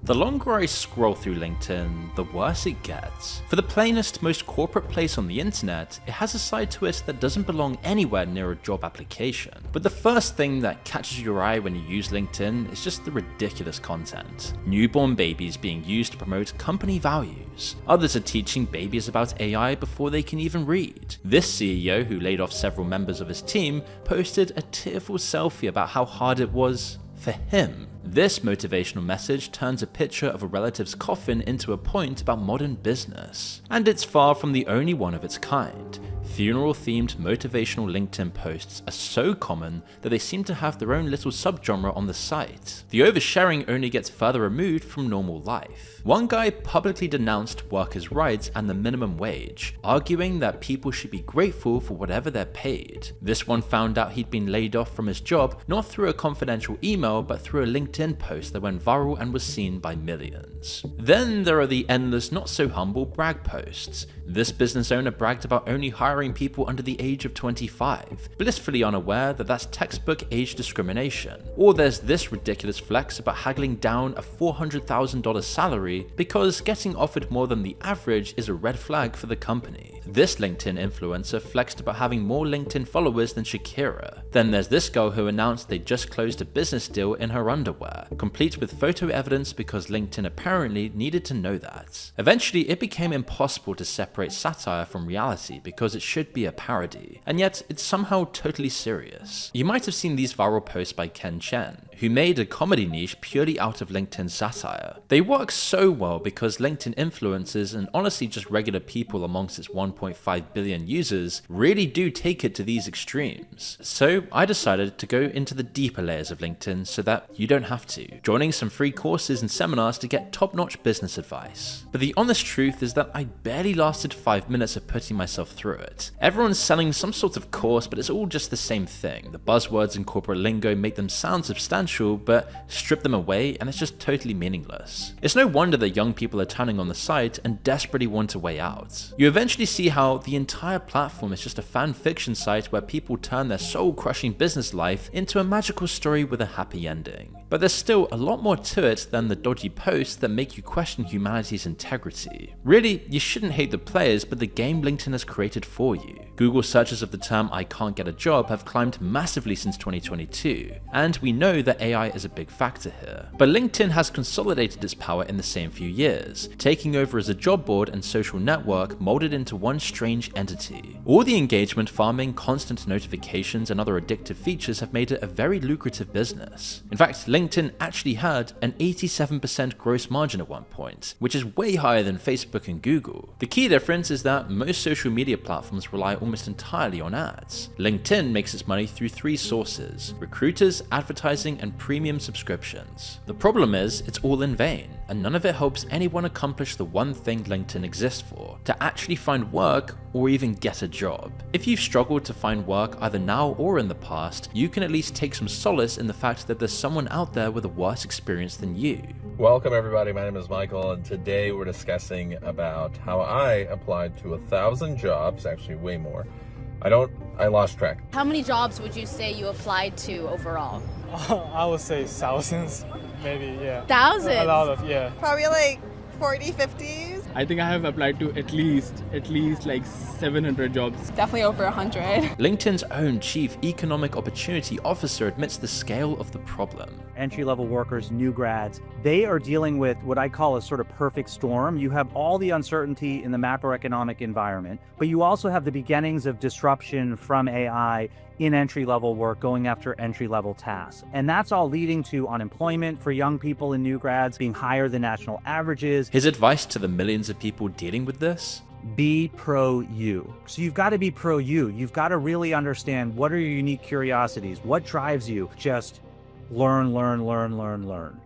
The longer I scroll through LinkedIn, the worse it gets. For the plainest, most corporate place on the internet, it has a side to it that doesn't belong anywhere near a job application. But the first thing that catches your eye when you use LinkedIn is just the ridiculous content. Newborn babies being used to promote company values. Others are teaching babies about AI before they can even read. This CEO, who laid off several members of his team, posted a tearful selfie about how hard it was for him. This motivational message turns a picture of a relative's coffin into a point about modern business. And it's far from the only one of its kind. Funeral-themed motivational LinkedIn posts are so common that they seem to have their own little subgenre on the site. The oversharing only gets further removed from normal life. One guy publicly denounced workers' rights and the minimum wage, arguing that people should be grateful for whatever they're paid. This one found out he'd been laid off from his job not through a confidential email but through a LinkedIn post that went viral and was seen by millions. Then there are the endless not so humble brag posts. This business owner bragged about only hiring people under the age of 25, blissfully unaware that that's textbook age discrimination. Or there's this ridiculous flex about haggling down a $400,000 salary because getting offered more than the average is a red flag for the company. This LinkedIn influencer flexed about having more LinkedIn followers than Shakira. Then there's this girl who announced they just closed a business deal in her underwear, complete with photo evidence because LinkedIn apparently needed to know that. Eventually, it became impossible to separate satire from reality because it should be a parody, and yet it's somehow totally serious. You might have seen these viral posts by Ken Chen, who made a comedy niche purely out of LinkedIn satire. They work so well because LinkedIn influencers and honestly just regular people amongst its 1.5 billion users really do take it to these extremes. So I decided to go into the deeper layers of LinkedIn so that you don't have to, joining some free courses and seminars to get top-notch business advice. But the honest truth is that I barely lasted 5 minutes of putting myself through it. Everyone's selling some sort of course, but it's all just the same thing. The buzzwords and corporate lingo make them sound substantial, but strip them away and it's just totally meaningless. It's no wonder that young people are turning on the site and desperately want a way out. You eventually see how the entire platform is just a fan fiction site where people turn their soul-crushing business life into a magical story with a happy ending. But there's still a lot more to it than the dodgy posts that make you question humanity's integrity. Really, you shouldn't hate the players, but the game LinkedIn has created for you. Google searches of the term "I can't get a job" have climbed massively since 2022, and we know that AI is a big factor here. But LinkedIn has consolidated its power in the same few years, taking over as a job board and social network molded into one strange entity. All the engagement farming, constant notifications, and other addictive features have made it a very lucrative business. In fact, LinkedIn actually had an 87% gross margin at one point, which is way higher than Facebook and Google. The key difference is that most social media platforms rely almost entirely on ads. LinkedIn makes its money through 3 sources: recruiters, advertising, and premium subscriptions. The problem is, it's all in vain, and none of it helps anyone accomplish the one thing LinkedIn exists for: to actually find work or even get a job. If you've struggled to find work either now or in the past, you can at least take some solace in the fact that there's someone out there with a worse experience than you. Welcome everybody, my name is Michael, and today we're discussing about how I applied to 1,000 jobs, actually way more. I lost track. How many jobs would you say you applied to overall? I would say thousands, maybe, yeah. Thousands? A lot of, yeah. Probably like 40, 50s. I think I have applied to at least like 700 jobs. Definitely over 100. LinkedIn's own Chief Economic Opportunity Officer admits the scale of the problem. Entry-level workers, new grads, they are dealing with what I call a sort of perfect storm. You have all the uncertainty in the macroeconomic environment, but you also have the beginnings of disruption from AI in entry-level work, going after entry-level tasks. And that's all leading to unemployment for young people and new grads being higher than national averages. His advice to the millions of people dealing with this? Be pro-you. So you've got to be pro-you. You've got to really understand what are your unique curiosities, what drives you. Just learn.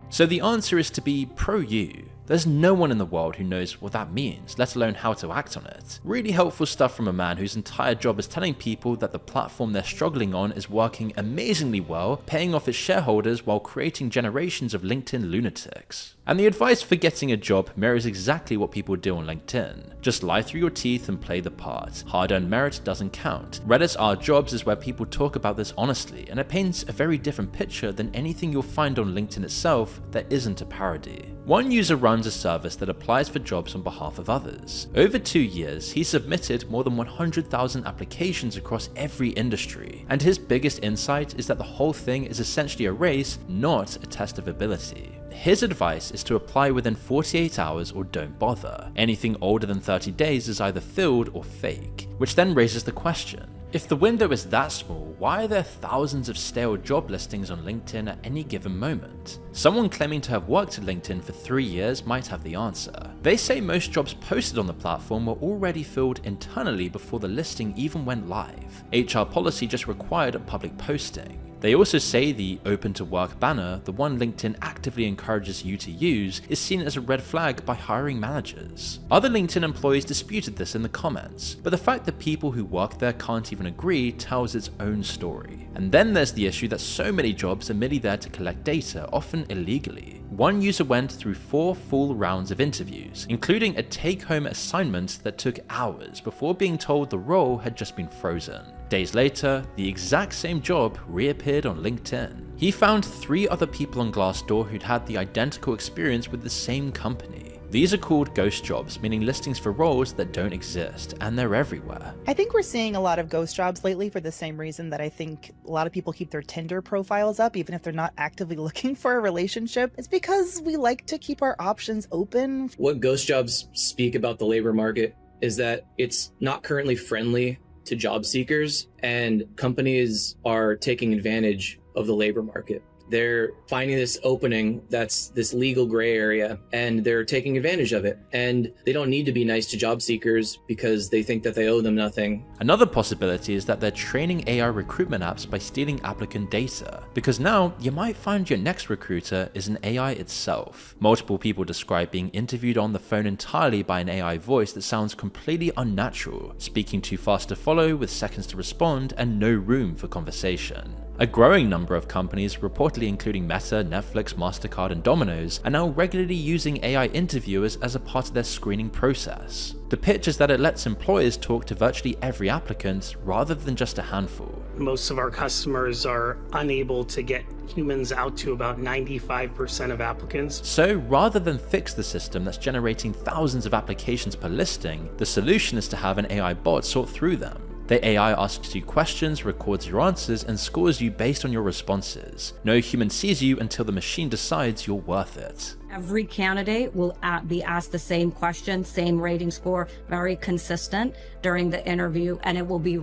So the answer is to be pro-you. There's no one in the world who knows what that means, let alone how to act on it. Really helpful stuff from a man whose entire job is telling people that the platform they're struggling on is working amazingly well, paying off its shareholders while creating generations of LinkedIn lunatics. And the advice for getting a job mirrors exactly what people do on LinkedIn. Just lie through your teeth and play the part. Hard-earned merit doesn't count. Reddit's Our Jobs is where people talk about this honestly, and it paints a very different picture than anything you'll find on LinkedIn itself that isn't a parody. One user runs a service that applies for jobs on behalf of others. Over 2 years, he submitted more than 100,000 applications across every industry, and his biggest insight is that the whole thing is essentially a race, not a test of ability. His advice is to apply within 48 hours or don't bother. Anything older than 30 days is either filled or fake, which then raises the question, if the window is that small, why are there thousands of stale job listings on LinkedIn at any given moment? Someone claiming to have worked at LinkedIn for 3 years might have the answer. They say most jobs posted on the platform were already filled internally before the listing even went live. HR policy just required a public posting. They also say the open to work banner, the one LinkedIn actively encourages you to use, is seen as a red flag by hiring managers. Other LinkedIn employees disputed this in the comments, but the fact that people who work there can't even agree tells its own story. And then there's the issue that so many jobs are merely there to collect data, often illegally. One user went through 4 full rounds of interviews, including a take-home assignment that took hours before being told the role had just been frozen. Days later, the exact same job reappeared on LinkedIn. He found 3 other people on Glassdoor who'd had the identical experience with the same company. These are called ghost jobs, meaning listings for roles that don't exist, and they're everywhere. I think we're seeing a lot of ghost jobs lately for the same reason that I think a lot of people keep their Tinder profiles up, even if they're not actively looking for a relationship. It's because we like to keep our options open. What ghost jobs speak about the labor market is that it's not currently friendly to job seekers, and companies are taking advantage of the labor market. They're finding this opening that's this legal gray area, and they're taking advantage of it. And they don't need to be nice to job seekers because they think that they owe them nothing. Another possibility is that they're training AI recruitment apps by stealing applicant data, because now you might find your next recruiter is an AI itself. Multiple people describe being interviewed on the phone entirely by an AI voice that sounds completely unnatural, speaking too fast to follow with seconds to respond and no room for conversation. A growing number of companies, reportedly including Meta, Netflix, MasterCard, and Domino's, are now regularly using AI interviewers as a part of their screening process. The pitch is that it lets employers talk to virtually every applicant rather than just a handful. Most of our customers are unable to get humans out to about 95% of applicants. So rather than fix the system that's generating thousands of applications per listing, the solution is to have an AI bot sort through them. The AI asks you questions, records your answers, and scores you based on your responses. No human sees you until the machine decides you're worth it. Every candidate will be asked the same question, same rating score, very consistent during the interview, and it will be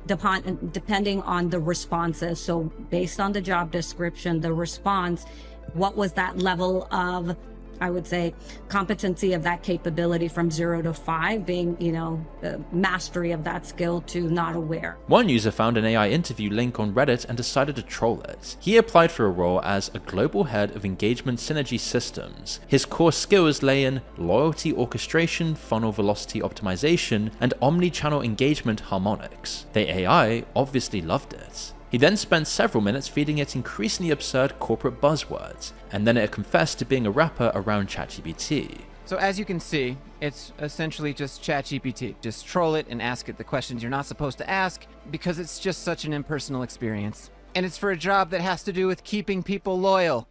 depending on the responses. So based on the job description, the response, what was that level of, I would say, competency of that capability from 0 to 5, being, mastery of that skill to not aware. One user found an AI interview link on Reddit and decided to troll it. He applied for a role as a global head of engagement synergy systems. His core skills lay in loyalty orchestration, funnel velocity optimization, and omni-channel engagement harmonics. The AI obviously loved it. He then spent several minutes feeding it increasingly absurd corporate buzzwords, and then it confessed to being a rapper around ChatGPT. So as you can see, it's essentially just ChatGPT. Just troll it and ask it the questions you're not supposed to ask because it's just such an impersonal experience. And it's for a job that has to do with keeping people loyal.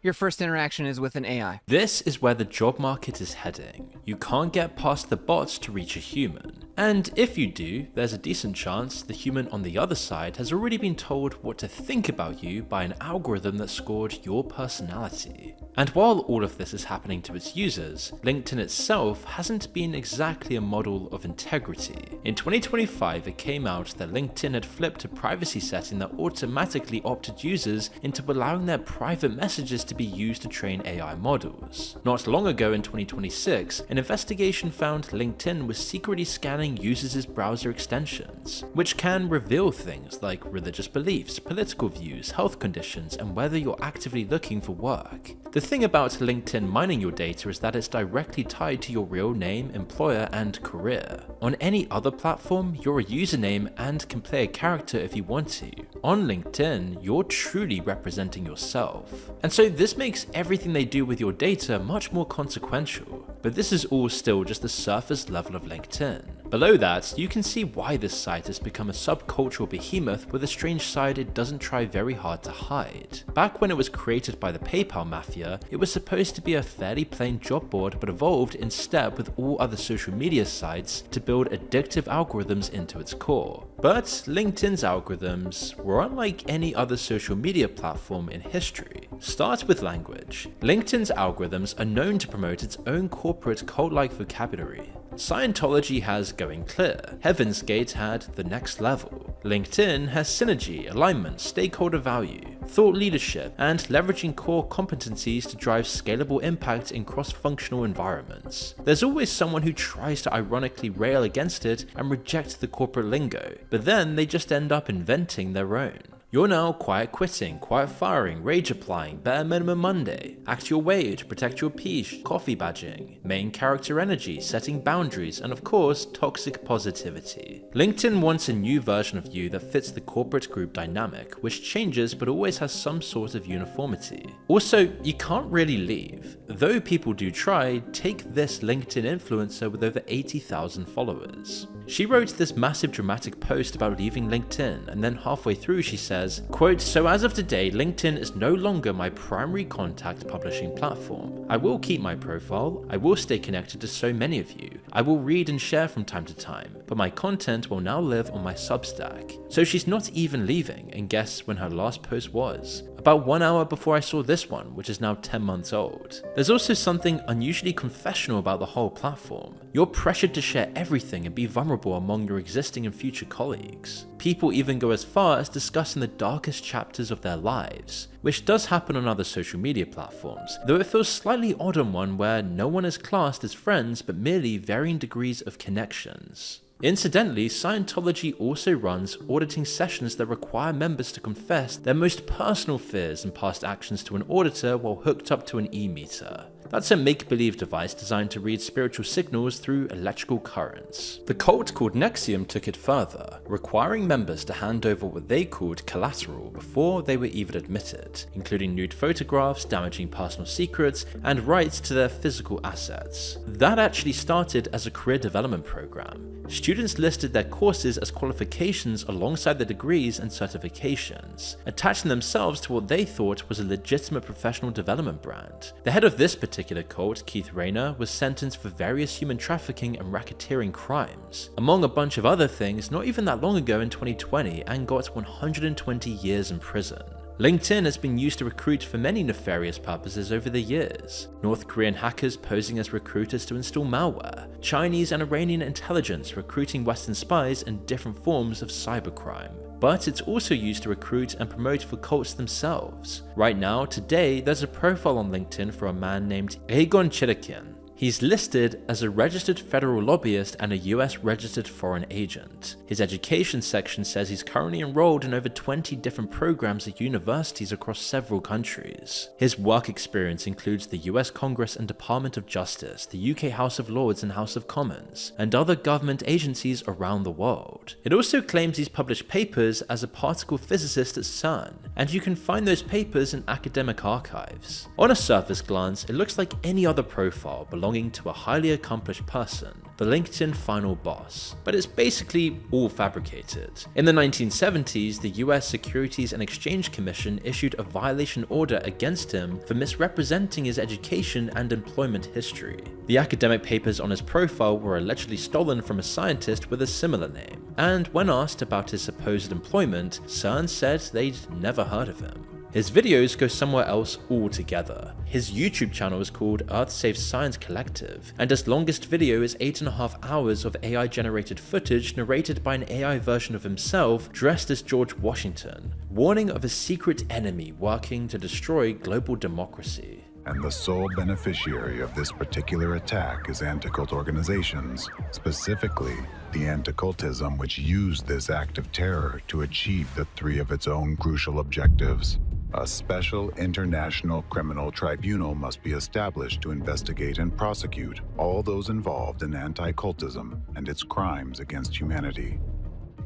Your first interaction is with an AI. This is where the job market is heading. You can't get past the bots to reach a human. And if you do, there's a decent chance the human on the other side has already been told what to think about you by an algorithm that scored your personality. And while all of this is happening to its users, LinkedIn itself hasn't been exactly a model of integrity. In 2025, it came out that LinkedIn had flipped a privacy setting that automatically opted users into allowing their private messages to be used to train AI models. Not long ago in 2026, an investigation found LinkedIn was secretly scanning users' browser extensions, which can reveal things like religious beliefs, political views, health conditions, and whether you're actively looking for work. The thing about LinkedIn mining your data is that it's directly tied to your real name, employer, and career. On any other platform, you're a username and can play a character if you want to. On LinkedIn, you're truly representing yourself. And so this makes everything they do with your data much more consequential. But this is all still just the surface level of LinkedIn. Below that, you can see why this site has become a subcultural behemoth with a strange side it doesn't try very hard to hide. Back when it was created by the PayPal mafia, it was supposed to be a fairly plain job board but evolved in step with all other social media sites to build addictive algorithms into its core. But LinkedIn's algorithms were unlike any other social media platform in history. Start with language. LinkedIn's algorithms are known to promote its own corporate cult-like vocabulary. Scientology has Going Clear, Heaven's Gate had The Next Level, LinkedIn has Synergy, Alignment, Stakeholder Value, Thought Leadership, and leveraging core competencies to drive scalable impact in cross-functional environments. There's always someone who tries to ironically rail against it and reject the corporate lingo, but then they just end up inventing their own. You're now quiet quitting, quiet firing, rage applying, bare minimum Monday, act your way to protect your peace, coffee badging, main character energy, setting boundaries, and of course, toxic positivity. LinkedIn wants a new version of you that fits the corporate group dynamic, which changes but always has some sort of uniformity. Also, you can't really leave. Though people do try, take this LinkedIn influencer with over 80,000 followers. She wrote this massive dramatic post about leaving LinkedIn, and then halfway through she says, quote, "So as of today, LinkedIn is no longer my primary contact publishing platform. I will keep my profile, I will stay connected to so many of you, I will read and share from time to time, but my content will now live on my Substack." So she's not even leaving, and guess when her last post was? About 1 hour before I saw this one, which is now 10 months old. There's also something unusually confessional about the whole platform. You're pressured to share everything and be vulnerable among your existing and future colleagues. People even go as far as discussing the darkest chapters of their lives, which does happen on other social media platforms, though it feels slightly odd on one where no one is classed as friends but merely varying degrees of connections. Incidentally, Scientology also runs auditing sessions that require members to confess their most personal fears and past actions to an auditor while hooked up to an e-meter. That's a make-believe device designed to read spiritual signals through electrical currents. The cult called Nexium took it further, requiring members to hand over what they called collateral before they were even admitted, including nude photographs, damaging personal secrets, and rights to their physical assets. That actually started as a career development program. Students listed their courses as qualifications alongside their degrees and certifications, attaching themselves to what they thought was a legitimate professional development brand. The head of this particular cult, Keith Rayner, was sentenced for various human trafficking and racketeering crimes, among a bunch of other things not even that long ago in 2020, and got 120 years in prison. LinkedIn has been used to recruit for many nefarious purposes over the years. North Korean hackers posing as recruiters to install malware, Chinese and Iranian intelligence recruiting Western spies, and different forms of cybercrime. But it's also used to recruit and promote for cults themselves. Right now, today, there's a profile on LinkedIn for a man named Egon Chirikian. He's listed as a registered federal lobbyist and a US registered foreign agent. His education section says he's currently enrolled in over 20 different programs at universities across several countries. His work experience includes the US Congress and Department of Justice, the UK House of Lords and House of Commons, and other government agencies around the world. It also claims he's published papers as a particle physicist at CERN, and you can find those papers in academic archives. On a surface glance, it looks like any other profile belonging to a highly accomplished person, the LinkedIn final boss, but it's basically all fabricated. In the 1970s, the US Securities and Exchange Commission issued a violation order against him for misrepresenting his education and employment history. The academic papers on his profile were allegedly stolen from a scientist with a similar name, and when asked about his supposed employment, CERN said they'd never heard of him. His videos go somewhere else altogether. His YouTube channel is called Earth Saves Science Collective, and his longest video is 8.5 hours of AI-generated footage narrated by an AI version of himself dressed as George Washington, warning of a secret enemy working to destroy global democracy. And the sole beneficiary of this particular attack is anti-cult organizations, specifically the anti-cultism which used this act of terror to achieve the three of its own crucial objectives: A special international criminal tribunal must be established to investigate and prosecute all those involved in anti-cultism and its crimes against humanity.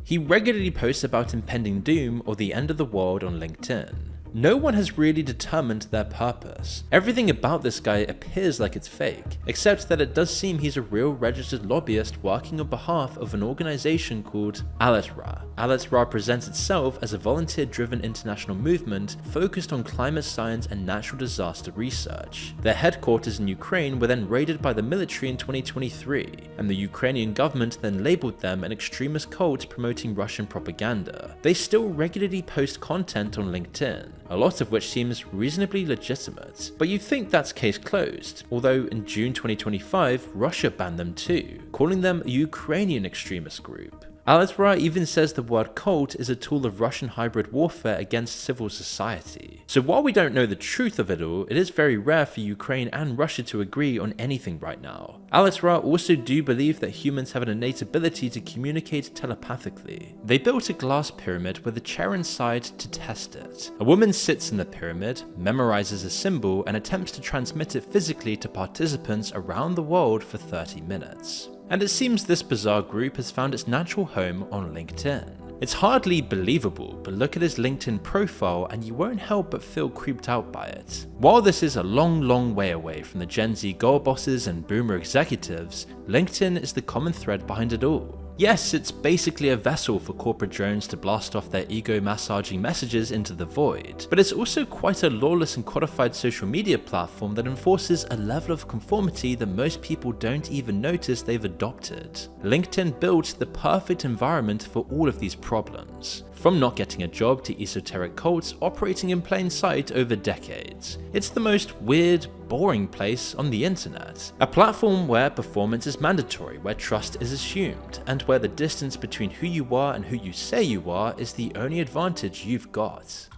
He regularly posts about impending doom or the end of the world on LinkedIn. No one has really determined their purpose. Everything about this guy appears like it's fake, except that it does seem he's a real registered lobbyist working on behalf of an organization called Alatra. Alatra presents itself as a volunteer-driven international movement focused on climate science and natural disaster research. Their headquarters in Ukraine were then raided by the military in 2023, and the Ukrainian government then labeled them an extremist cult promoting Russian propaganda. They still regularly post content on LinkedIn, a lot of which seems reasonably legitimate, but you'd think that's case closed, although in June 2025, Russia banned them too, calling them a Ukrainian extremist group. Alatra even says the word cult is a tool of Russian hybrid warfare against civil society. So while we don't know the truth of it all, it is very rare for Ukraine and Russia to agree on anything right now. Alatra also do believe that humans have an innate ability to communicate telepathically. They built a glass pyramid with a chair inside to test it. A woman sits in the pyramid, memorizes a symbol, and attempts to transmit it physically to participants around the world for 30 minutes. And it seems this bizarre group has found its natural home on LinkedIn. It's hardly believable, but look at his LinkedIn profile and you won't help but feel creeped out by it. While this is a long way away from the Gen Z girl bosses and boomer executives, LinkedIn is the common thread behind it all. Yes, it's basically a vessel for corporate drones to blast off their ego-massaging messages into the void, but it's also quite a lawless and codified social media platform that enforces a level of conformity that most people don't even notice they've adopted. LinkedIn built the perfect environment for all of these problems, from not getting a job to esoteric cults operating in plain sight over decades. It's the most weird, boring place on the internet. A platform where performance is mandatory, where trust is assumed, and where the distance between who you are and who you say you are is the only advantage you've got.